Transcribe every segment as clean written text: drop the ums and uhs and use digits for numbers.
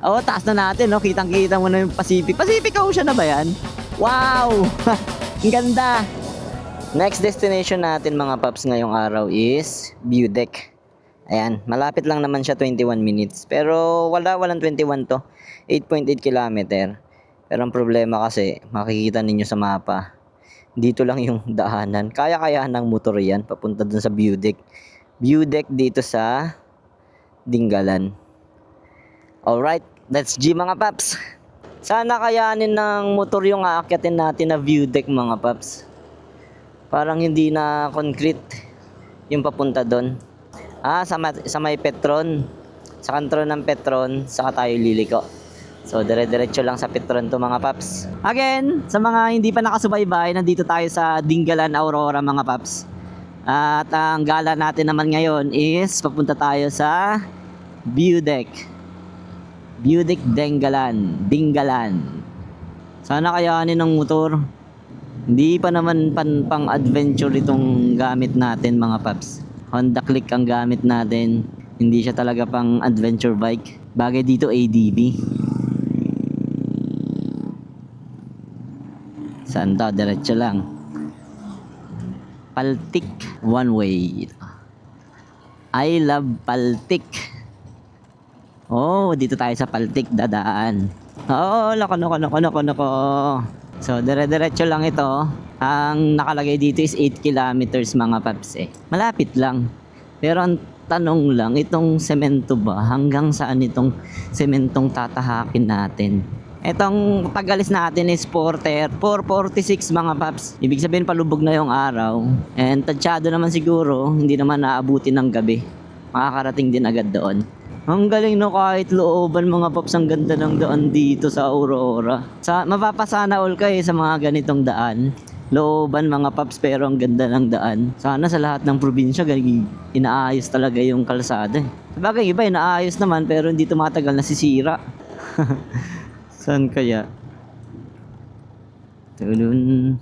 Oo, taas na natin, no? Kitang-kita mo na yung Pacific. Pacific Ocean na ba yan? Wow! Ang ganda! Next destination natin mga paps ngayong araw is View Deck. Ayan, malapit lang naman siya, 21 minutes. Pero walang 21 to. 8.8 kilometer. Pero ang problema kasi, makikita ninyo sa mapa, dito lang yung daanan. Kaya-kaya ng motor yan, papunta dun sa View Deck. View Deck dito sa Dingalan. Alright, let's G mga paps. Sana kayanin ng motor yung aakyatin natin na View Deck mga paps. Parang hindi na concrete yung papunta doon. Sa may Petron. Sa kanto ng Petron, saka tayo liliko. So, dire-diretso lang sa Petron to mga paps. Again, sa mga hindi pa nakasubaybay, nandito tayo sa Dingalan, Aurora mga paps. At ang gala natin naman ngayon is papunta tayo sa View Deck. View Deck Dingalan. Sana kayanin ng motor. Hindi pa naman pang adventure itong gamit natin mga paps. Honda Click ang gamit natin. Hindi siya talaga pang adventure bike. Bagay dito ADV. Saan to? Diretso lang. Paltik one way. I love Paltik. Oh, dito tayo sa Paltik dadaan. Oh, nako. So, dire-diretso lang ito. Ang nakalagay dito is 8 kilometers mga paps eh. Malapit lang. Pero ang tanong lang, itong semento ba? Hanggang saan itong sementong tatahakin natin? Itong pag-alis natin is 4:46 mga paps. Ibig sabihin palubog na yung araw. And tadyado naman siguro, hindi naman naabutin ng gabi. Makakarating din agad doon. Ang galing no, kahit looban mga paps, ang ganda ng daan dito sa Aurora. Mapapasana all kayo sa mga ganitong daan. Looban mga paps, pero ang ganda ng daan. Sana sa lahat ng probinsya inaayos talaga yung kalsada. Sabagay iba inaayos naman pero hindi tumatagal, nasisira. Saan kaya? Tulun.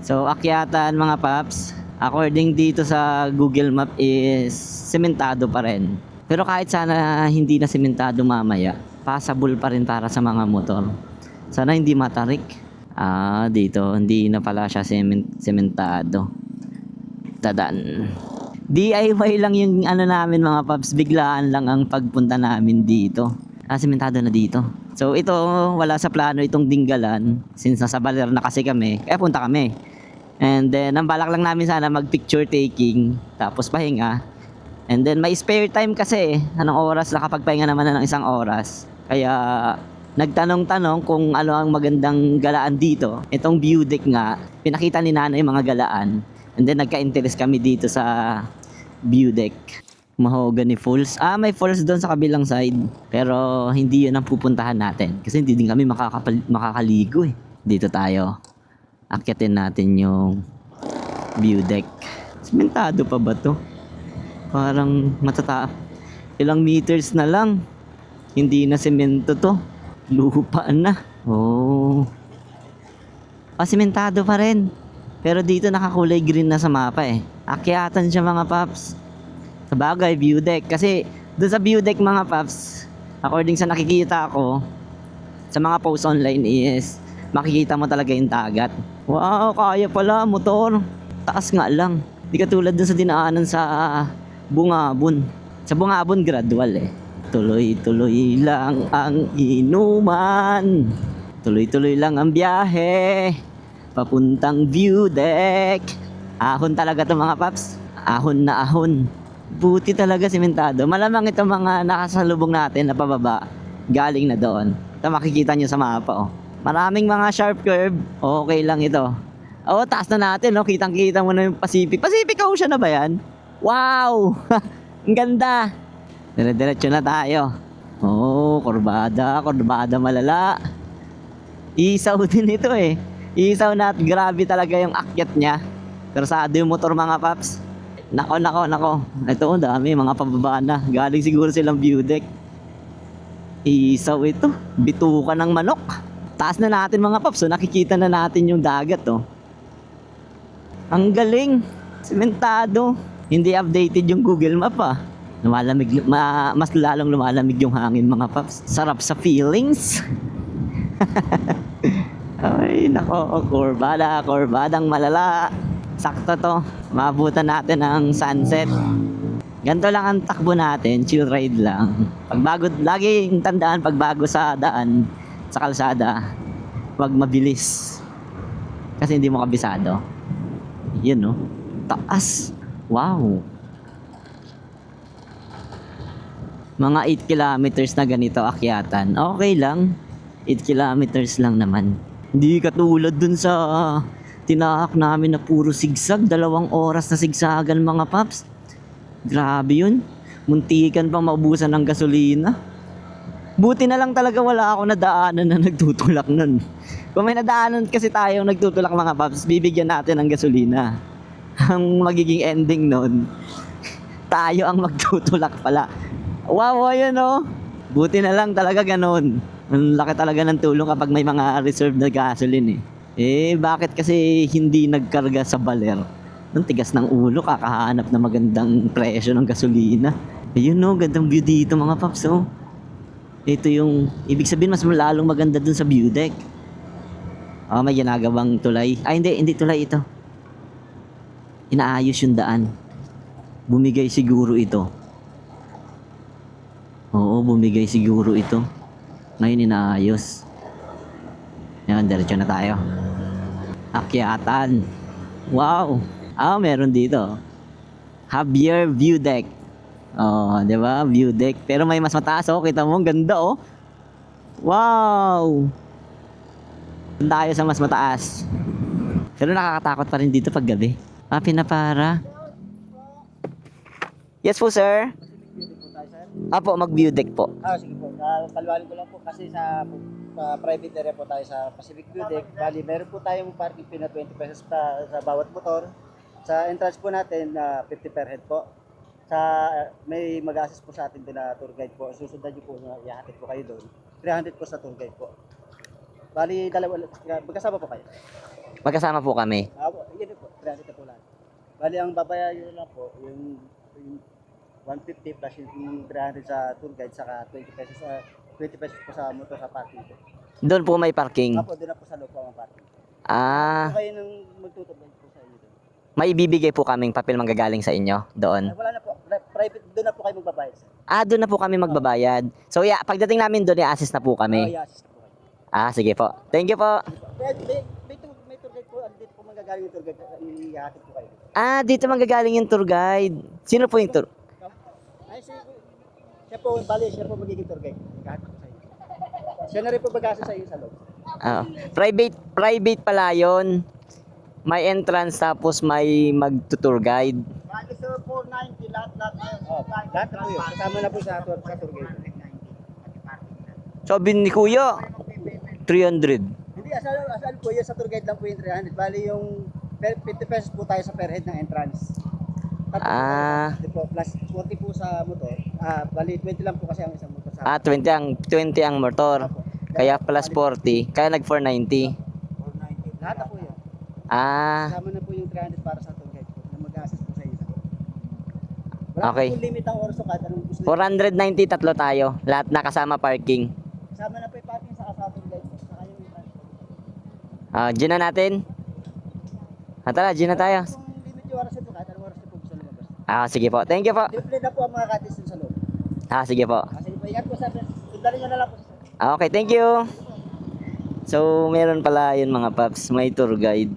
So akyatan mga paps, according dito sa Google Map is sementado pa rin. Pero kahit sana hindi na sementado mamaya, passable pa rin para sa mga motor. Sana hindi matarik. Dito hindi na pala siya sementado. Tadan. DIY lang yung namin mga paps, biglaan lang ang pagpunta namin dito. Sementado na dito. So ito, wala sa plano itong Dingalan since nasa Baler na kasi kami, kaya punta kami. And then ang balak lang namin sana mag picture taking tapos pahinga. And then may spare time kasi anong oras, nakapagpahinga naman na ng 1 oras. Kaya nagtanong-tanong kung ano ang magandang galaan dito. Itong View Deck nga, pinakita ni nanay mga galaan. And then nagka-interest kami dito sa View Deck. Mahogany Falls. May falls doon sa kabilang side. Pero hindi yun ang pupuntahan natin. Kasi hindi din kami makakaligo eh. Dito tayo. Akyatin natin yung View Deck. Sementado pa ba to? Parang ilang meters na lang. Hindi na semento to. Lupa na. Oh. Sementado pa rin. Pero dito nakakulay green na sa mapa eh. Akyatan siya mga paps. Sabagay, View Deck. Kasi doon sa View Deck mga paps, according sa nakikita ko sa mga post online is makikita mo talaga yung dagat. Wow, kaya pala motor. Taas nga lang. Di katulad dun sa dinaanan sa Bungabon. Sa Bungabon gradual eh. Tuloy-tuloy lang ang inuman. Tuloy-tuloy lang ang biyahe. Papuntang View Deck. Ahon talaga to mga paps. Ahon na ahon. Buti talaga sementado. Malamang itong mga nakasalubong natin na pababa, galing na doon. Ito makikita nyo sa mapa oh. Maraming mga sharp curve. Okay lang ito. Taas na natin no. Kitang-kita mo na yung Pacific. Pacific Ocean na ba yan? Wow! Ang ganda. Dire-diretso na tayo. Kurbada malala. Isaw din ito eh. Isaw na at grabe talaga yung akyat niya. Krasado yung motor mga paps. Nako. Ito dami mga pababa na. Galing siguro silang View Deck. Isaw ito. Bitukan ng manok. Taas na natin mga paps. So nakikita na natin yung dagat oh. Ang galing. Sementado. Hindi updated yung Google Map ah. Mas lalong lumalamig yung hangin mga paps. Sarap sa feelings. Ay, nako, kurbadang malala. Sakto to. Maabutan natin ang sunset. Ganito lang ang takbo natin, chill ride lang. Laging tandaan pagbago sa daan, sa kalsada, wag mabilis. Kasi hindi mo kabisado. Yun no. Taas. Wow. Mga 8 kilometers na ganito akyatan. Okay lang. 8 kilometers lang naman. Hindi katulad dun sa tinahak namin na puro sigsag. 2 oras na sigsagan mga paps. Grabe yun. Muntikan pang maubusan ng gasolina. Buti na lang talaga wala ako nadaanan na nagtutulak nun. Kung may nadaanan kasi tayong nagtutulak mga paps, bibigyan natin ng gasolina. Ang magiging ending nun, tayo ang magtutulak pala. Wow, ayun oh. Buti na lang talaga ganun. Ang laki talaga ng tulong kapag may mga reserve na gasoline bakit kasi hindi nagkarga sa baler? Ang tigas ng ulo, kakahanap na magandang presyo ng gasolina. Ayun no, gandang view dito mga paps oh. Ito yung, ibig sabihin mas lalong maganda dun sa view deck. May ginagawang tulay. Hindi tulay ito. Inaayos yung daan. Bumigay siguro ito. Oo, bumigay siguro ito. Ngayon inaayos. Yan, diretso na tayo. Akyatan. Wow. Meron dito. Javier View Deck. Di ba? View deck. Pero may mas mataas kita mo, ang ganda Wow. Doon tayo sa mas mataas. Pero nakakatakot pa rin dito pag gabi. Pinapara. Yes po, sir. Apo, mag-view deck po. Sige po. Paliwanag ko lang po kasi sa private area po tayo sa Pacific View Deck. Bali, meron po tayong parking fee na 20 pesos sa bawat motor. Sa entrance po natin, 50 per head po. May mag-assist po sa atin doon na tour guide po. Susundan niyo po na ihahatid po kayo doon. 300 po sa tour guide po. Bali, magkasama po kayo. Magkasama po kami. Yun po, 300 na po lang. Bali, ang babayaran lang po, yung 150 plus yung 300 sa tour guide, saka 20 pesos po sa motor sa parking po. Doon po may parking. Doon na po sa loob po ang parking. Kayo nang magtutubay po sa inyo doon. May ibibigay po kaming papel manggagaling sa inyo doon. Wala na po. Private, doon na po kayo magbabayad. Doon na po kami magbabayad. So pagdating namin doon, i-assist na po kami. Assist na po kayo. Sige po. Thank you po. May tour guide po, dito po manggagaling yung tour guide, ihahatid po kayo. Dito manggagaling yung tour guide. Sino po yung tour? Siya po magiging tour guide. Ihahatid po sa inyo. Siya na rin po mag-assist sa inyo sa loob. Private pala yun. May entrance tapos may mag-tour guide. Bali sir, 490 lahat na yun. Lahat na po yun. Kasama na po sa tour guide. Sabi ni Kuya, 300. Hindi, asal po yun. Sa tour guide lang po yung 300. Bali yung 50 pesos po tayo sa per head ng entrance. Plus 40 po sa motor. Bali 20 lang po kasi ang isang motor sa 20 ang motor. Kaya plus 40. Kaya nag 490. 490. Lahat na po yun. Kasama na po yung 300 para sa tour guide po na mag-assist po sa inyo. Wala Okay. po limit ang oras o kahit anong gusto. 490 tatlo tayo. Lahat na kasama parking. Kasama na po yung parking sa tour guide po. Saka yung transport. Gin na natin. Tara, gin na tayo. Kung limit yung oras ito, kahit anong oras ito po gusto lumabas. Sige po. Thank you po. Libre na po ang mga katis dun sa loob. Sige po. Sige po, ingat po sa sundarin nyo na lang po. Okay, thank you. So, meron pala yun mga paps. May tour guide.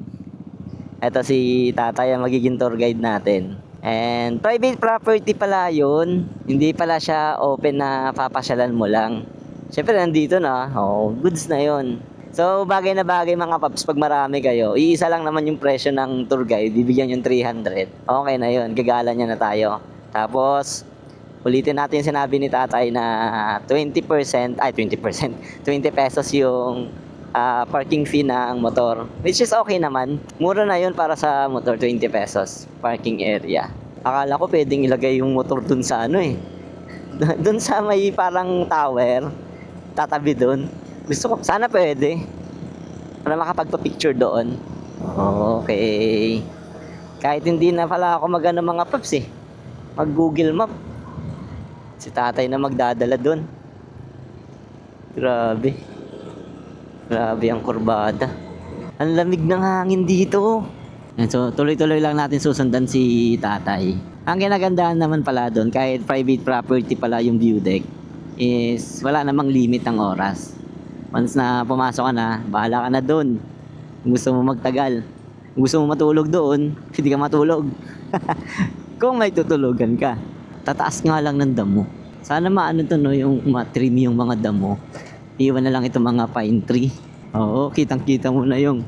Ito si tatay ang magiging tour guide natin. And private property pala yun. Hindi pala siya open na papasyalan mo lang. Siyempre nandito na. Goods na yun. So bagay na bagay mga paps pag marami kayo. Iisa lang naman yung presyo ng tour guide. Bibigyan yung 300. Okay na yun. Gagala niya na tayo. Tapos ulitin natin yung sinabi ni tatay na 20%. 20 pesos yung parking fee ng motor, which is okay naman. Mura na yun para sa motor, 20 pesos parking area. Akala ko pwedeng ilagay yung motor dun sa dun sa may parang tower, tatabi dun. Gusto ko, sana pwede para makapagpa-picture doon. Okay, kahit hindi na pala ako magano mga paps mag Google Map, Si tatay na magdadala dun. Grabe. Grabe ang kurbada. Ang lamig ng hangin dito. Yan, so, tuloy-tuloy lang natin susundan si tatay. Ang ginagandahan naman pala doon, kahit private property pala yung view deck, is wala namang limit ang oras. Once na pumasok ka na, bahala ka na doon. Kung gusto mo magtagal, kung gusto mo matulog doon, hindi ka matulog. Kung may tutulugan ka. Tataas nga lang ng damo. Sana maano to no, yung matrim yung mga damo. Iwan na lang itong mga pine tree. Oo, kitang-kita mo na yung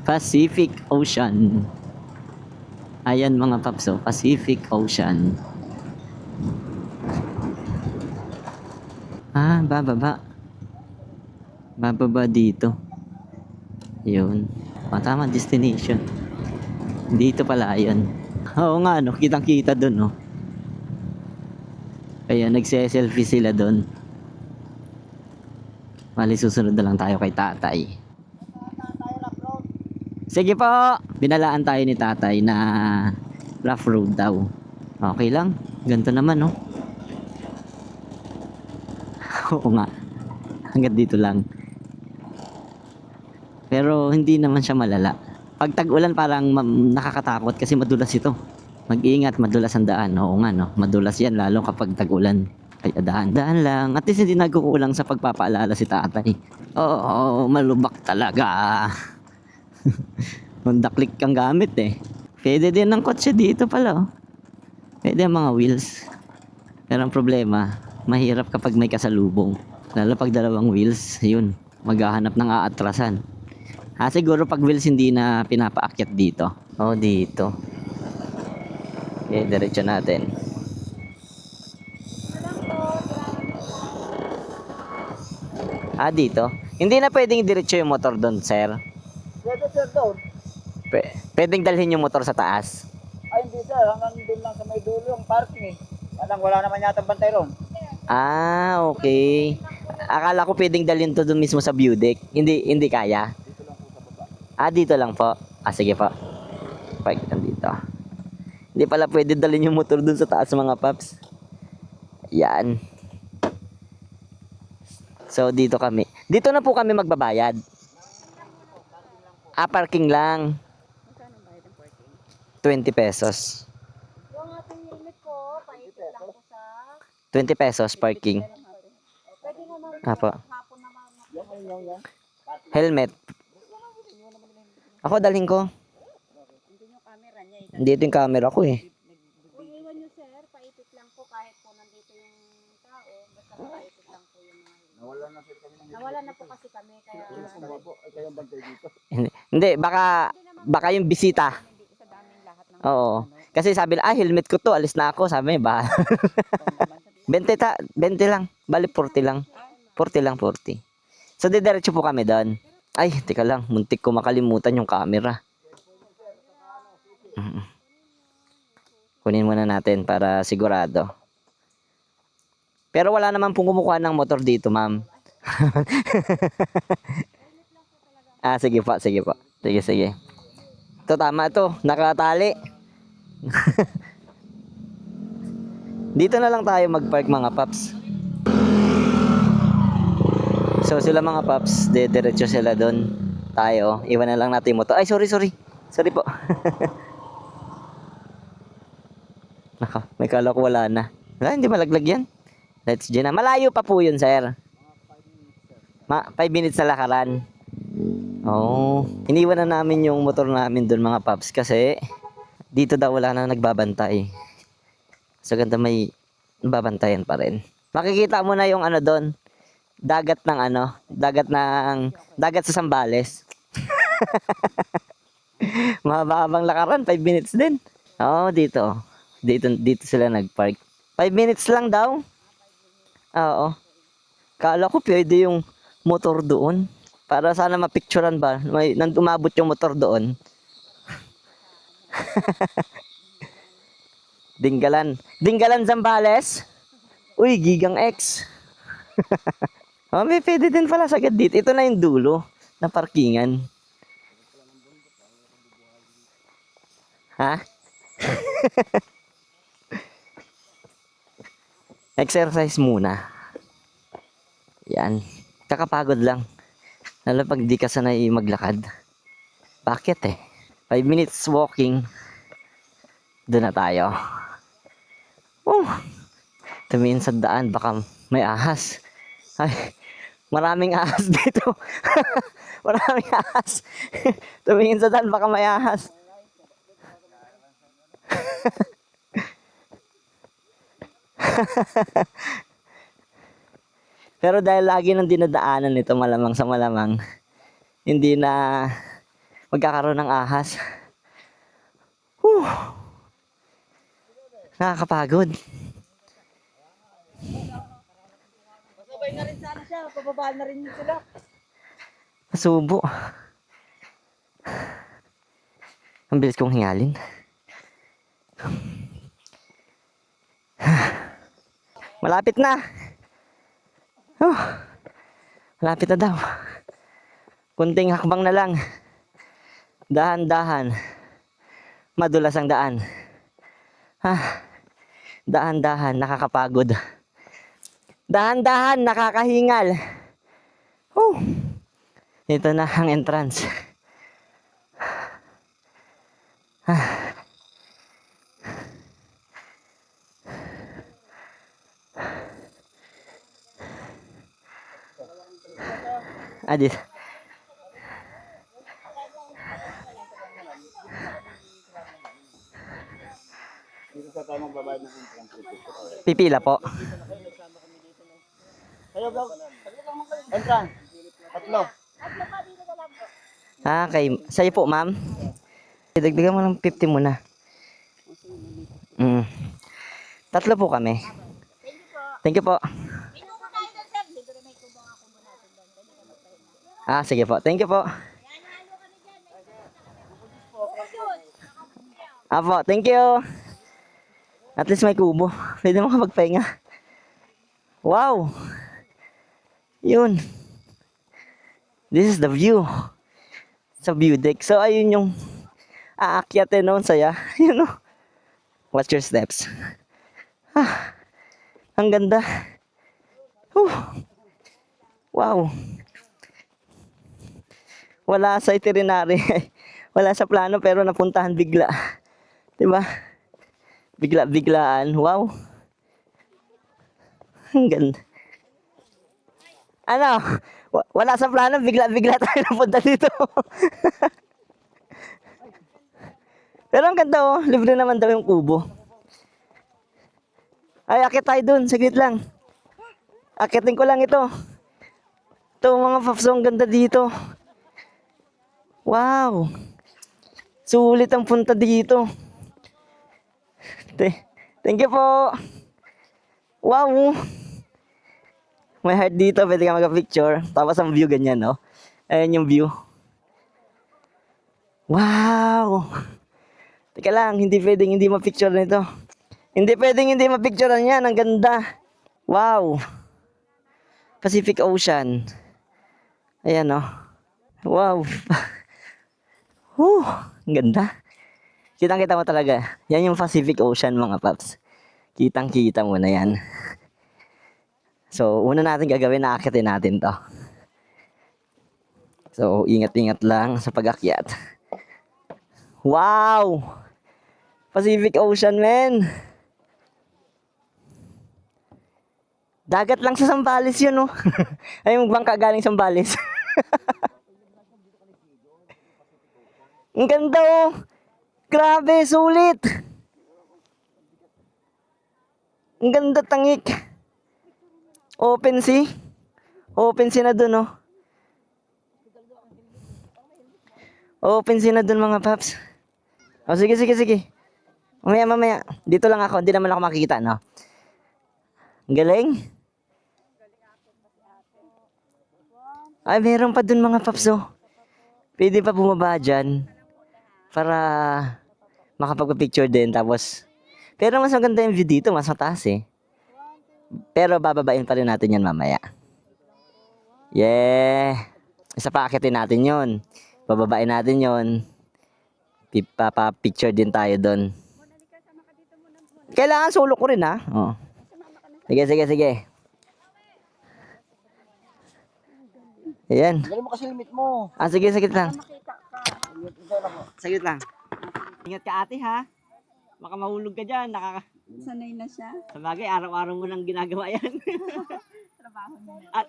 Pacific Ocean. Ayan mga paps, oh, Pacific Ocean. Ah, bababa. Bababa dito. Yun. O, tama, destination. Dito pala yun. Oo nga, no, kitang-kita dun, no. Kaya nagse-selfie sila dun. Mali, susunod na lang tayo kay tatay. Sige po! Binalaan tayo ni tatay na rough road daw. Okay lang. Ganito naman, no? Oo nga. Hanggang dito lang. Pero hindi naman siya malala. Pag tag-ulan parang nakakatakot kasi madulas ito. Mag-iingat, madulas ang daan. Oo nga, no? Madulas yan lalo kapag tag-ulan. Kaya daan-daan lang. At least hindi nagkukulang sa pagpapaalala si tatay. Oo, malubak talaga. Honda Click kang gamit eh. Pwede din ng kotse dito pala, oh. Pwede ang mga wheels. Pero ang problema, mahirap kapag may kasalubong. Lalo pag dalawang wheels, yun, maghahanap ng aatrasan. Siguro pag wheels hindi na pinapaakyat dito. Oh, dito. Okay, diretso natin. Dito. Hindi na pwedeng diretso yung motor doon, sir. Pwede sir doon. Pwedeng dalhin yung motor sa taas. Ay hindi sir, hanggang doon lang sa may dulo yung parking eh. Wala naman yata bantay ron. Okay. Akala ko pwedeng dalhin to doon mismo sa view deck. Hindi kaya. Dito lang po. Sige po. Park dito. Hindi pala pwede dalhin yung motor doon sa taas mga paps. Yan. So dito kami. Dito na po kami magbabayad. Parking lang. 20 pesos. Yung ating limit ko, paikot lang po sa 20 pesos parking. pwede naman Apo. hapon naman. Yung. Helmet. Ako dalhin ko. Hindi yung camera niya. Dito yung camera ko eh. Kung iwan nyo sir, paikot lang po kahit po nandito yung tao. Basta paikot lang po yung mga nawala na po kasi kami. Kaya Kayong bantay dito. Hindi, baka yung bisita. hindi sa daming lahat ng Oo. Kasi sabi nila, helmet ko to, alis na ako. Sabi niya, 20 lang. Bali 40 lang. 40 lang, 40. So, didiretso po kami doon. Ay, teka lang. Muntik ko makalimutan yung camera. Kunin muna natin para sigurado. Pero wala naman pong kumukuha ng motor dito, ma'am. Sige po, sige po. Sige. Ito, tama to. Nakatali. Dito na lang tayo mag-park mga paps. So sila mga paps, diretso sila doon. Tayo, iwan na lang natin yung motor. Ay, sorry. Sorry po. May kala ko wala na. Hindi malaglag yan. Let's go na. Malayo pa po yun, sir. 5 minutes na lakaran. Iniwan na namin yung motor namin doon mga paps kasi dito daw wala na nagbabantay. So ganda may babantayan pa rin. Makikita mo na yung doon. Dagat sa Sambales. Mahabang lakaran, 5 minutes din. Dito. Dito sila nagpark. 5 minutes lang daw. Oo. Kala ko pwede yung motor doon. Para sana mapicturean ba? Umabot yung motor doon. Dinggalan Zambales. Uy, Gigang X. May pwede din pala sagad dito. Ito na yung dulo na parkingan. Exercise muna. Yan. Kakapagod lang. Lalo pag di ka sanay maglakad. Bakit eh? 5 minutes walking. Doon na tayo. Oh, tumingin sa daan. Baka may ahas. Ay, maraming ahas dito. Maraming ahas. Tumingin sa daan. Baka may ahas. Pero dahil lagi nang dinadaanan nito, malamang sa malamang, hindi na magkakaroon ng ahas. Whew. Nakakapagod. Masabay na rin sana siya, pababaan na rin sila. Masubo. Ang bilis kong hingalin. Malapit na. Oh, malapit na daw. Kunting hakbang na lang. Dahan-dahan. Madulas ang daan. Dahan-dahan, nakakapagod. Dahan-dahan, nakakahingal. Oh, ito na ang entrance. Adis. Pipila po. Kayo vlog, entrance, tatlo. Kay sa'yo po, ma'am. Dagdagan mo ng 50 muna. Tatlo po kami. Thank you po. Sige po. Thank you po. Apo, thank you. At least may kubo. Pwede mo kapagpahinga. Wow. Yun. This is the view. Sa view deck. So, ayun yung aakyatin noon saya. Yun o. Watch your steps. Ang ganda. Wow. Wala sa itinerary. Wala sa plano pero napuntahan bigla. Diba? Bigla-biglaan. Wow. Ang ganda. Ano? Wala sa plano, bigla-bigla tayo napunta dito. Pero ang ganda oh, libre naman daw yung kubo. Ay, akit tayo dun, saglit lang. Akitin ko lang ito. Ito mga paps, ang ganda dito. Wow. Sulit ang punta dito. Thank you po. Wow. May heart dito, pwede ka mag-picture. Tapos ang view ganyan, no? Ayan yung view. Wow. Teka lang, hindi pwedeng hindi ma-picture nito. Hindi pwedeng hindi ma-picturean yan. Ang ganda. Wow. Pacific Ocean. Ayan, no? Wow. Ang ganda. Kitang-kita mo talaga. Yan yung Pacific Ocean, mga paps. Kitang-kita mo na yan. So, una natin gagawin, naakitin natin to. So, ingat-ingat lang sa pag-akyat. Wow! Pacific Ocean, men! Dagat lang sa Zambales yun, no? Ay, magbangka galing Zambales. Ang ganda, oh! Grabe, sulit! Ang ganda, tangik! Open sea. Open sea na dun, oh. Open sea na dun, mga paps. Oh, sige. Mamaya. Dito lang ako. Hindi naman ako makikita, no? Ang galing. Ay, meron pa dun, mga paps, oh. Pwede pa bumaba dyan. Para makapag-picture din. Tapos, pero mas maganda yung view dito. Mas mataas, eh. Pero bababain pa rin natin yan mamaya. Yeah. Isa pa akitin natin yon. Bababain natin yon. Picture din tayo doon. Kailangan sulok ko rin ha. Oh. Sige, sige, sige. Ayan. Galing mo kasi limit mo. Ah, sige, sige lang. Makita ka. Ito lang mo. Sige lang. Ingat ka ate ha. Baka mahulog ka dyan. Sanay na siya. Sabagay, araw-araw mo nang ginagawa yan. Trabaho niya. At,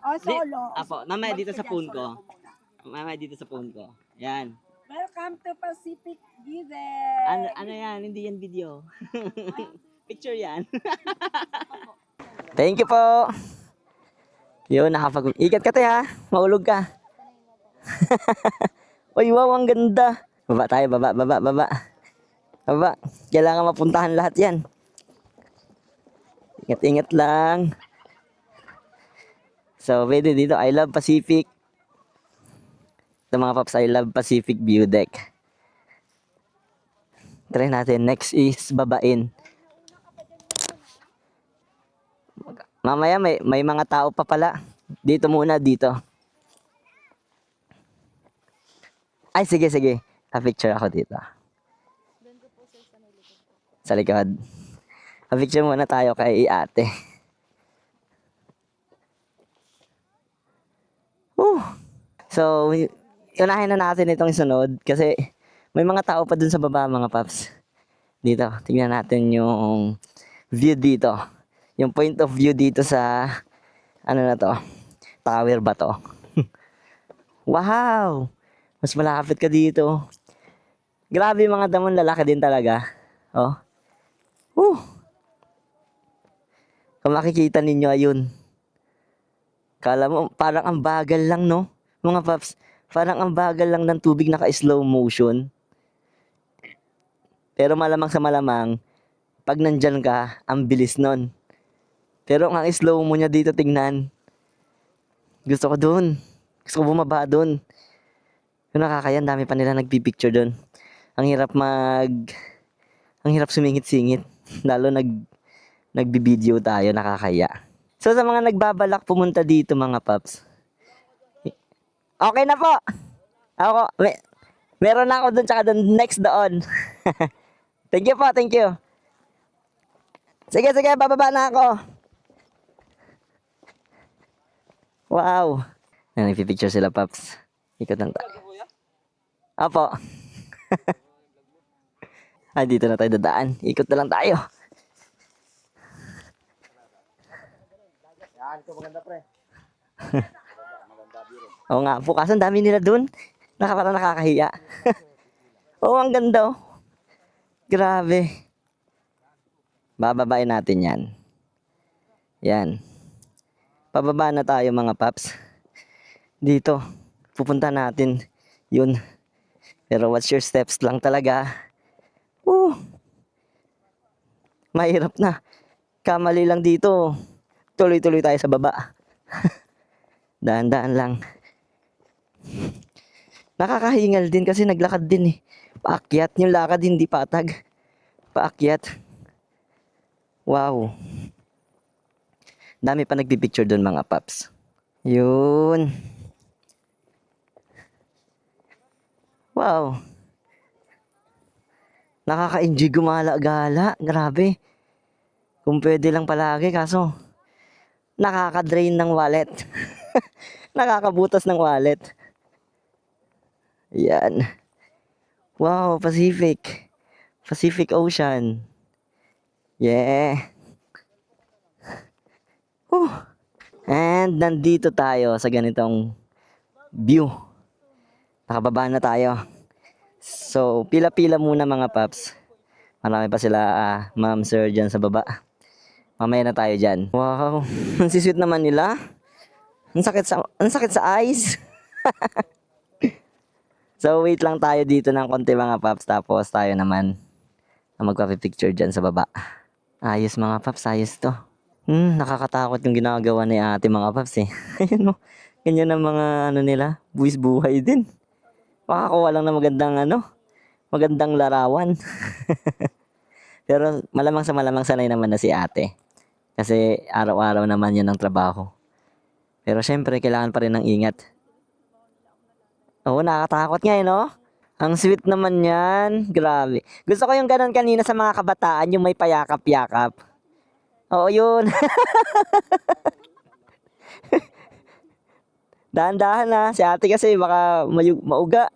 Oh, solo. apo, mamaya dito Mag-suggest sa phone ko. solo muna. Mamaya dito sa phone ko. Yan. Welcome to Pacific Gide. Ano yan? Hindi yan video. Picture yan. Thank you po. Yun, Ikat ka tayo ha. Maulog ka. Uy, wow, ang ganda. Baba tayo, baba, baba, baba. Baba. Kailangan mapuntahan lahat yan. Ingat-ingat lang. So, pwede dito, I love Pacific. Ito mga paps, I love Pacific View Deck. Try natin. Next is babain. Mamaya may mga tao pa pala. Dito muna, dito. Ay, sige, sige. Pa-picture ako dito. Sa likod. Pa-picture muna tayo kay ate. So, unahin na natin itong sunod kasi may mga tao pa dun sa baba mga paps. Dito, tingnan natin yung view dito. Yung point of view dito sa ano na to? Tower ba to? Wow! Mas malapit ka dito. Grabe mga damon, lalaki din talaga. Oh. Kung makikita ninyo, ayun. Kala mo, parang ang bagal lang, no? Mga paps, parang ang bagal lang ng tubig naka-slow motion. Pero malamang sa malamang, pag nandyan ka, ang bilis nun. Pero ang slow mo niya dito, tingnan. Gusto ko dun. Gusto ko bumaba dun. Yung nakakayan, dami pa nila nagpipicture dun. Ang hirap sumingit-singit. Lalo nagbibideo tayo, nakakaya. So sa mga nagbabalak pumunta dito mga paps. Okay na po. Ako, meron na ako dun tsaka dun next doon. Thank you po, thank you. Sige, sige, bababa na ako. Wow. Nagpipicture sila, paps. Ikot lang tayo. Apo. Ay, dito na tayo dadaan. Ikot na lang tayo. Yan, ito maganda pre. Oo nga po, kaso ang dami nila dun. Parang nakakahiya. Oo, ang ganda oh. Grabe. Bababain natin yan. Yan. Pababa na tayo mga paps. Dito. Pupunta natin. Yun. Pero watch your steps lang talaga. Mahirap na. Kamali lang dito. Tuloy-tuloy tayo sa baba. Daan-daan lang. Nakakahingal din kasi naglakad din eh. Paakyat. Yung lakad hindi patag. Paakyat. Wow. Dami pa nagpipicture doon mga paps. Yun. Wow. Nakaka-enjoy gumala-gala. Grabe. Kung pwede lang palagi kaso nakaka-drain ng wallet. Nakakabutas ng wallet. Yan. Wow, Pacific. Pacific Ocean. Yeah. And nandito tayo sa ganitong view. Nakababa na tayo. So, pila-pila muna mga paps. Marami pa sila, ma'am, sir, dyan sa baba. Mamaya na tayo dyan. Wow, ang sisweet naman nila. Ang sakit sa eyes. So, wait lang tayo dito ng konti mga paps. Tapos tayo naman magpapipicture dyan sa baba. Ayos mga paps, ayos to. Nakakatakot yung ginagawa ni ate mga paps eh. Ayun o, ganyan ang mga nila, buwis buhay din. Makakuha lang na magandang larawan. Pero malamang sa malamang sanay naman na si ate. Kasi araw-araw naman yan ang trabaho. Pero syempre, kailangan pa rin ng ingat. Oo, nakakatakot nga eh, no? Ang sweet naman yan. Grabe. Gusto ko yung ganun kanina sa mga kabataan, yung may payakap-yakap. Oo, yun. Dahan-dahan na. Si ate kasi baka mauga.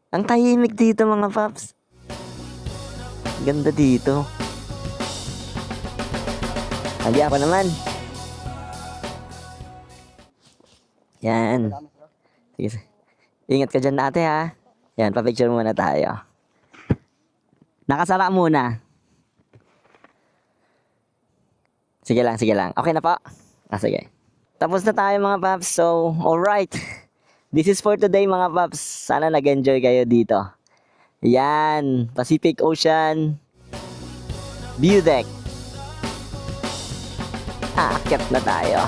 Ang tahimik dito mga paps. Ganda dito. Hindi ako naman. Yan. Sige. Ingat ka dyan ate ha. Yan, pa-picture muna tayo. Nakasara muna. Sige lang, sige lang. Okay na po? Sige. Tapos na tayo mga paps. So, alright. This is for today mga paps. Sana nag-enjoy kayo dito. Yan. Pacific Ocean View Deck. Aakyat na tayo.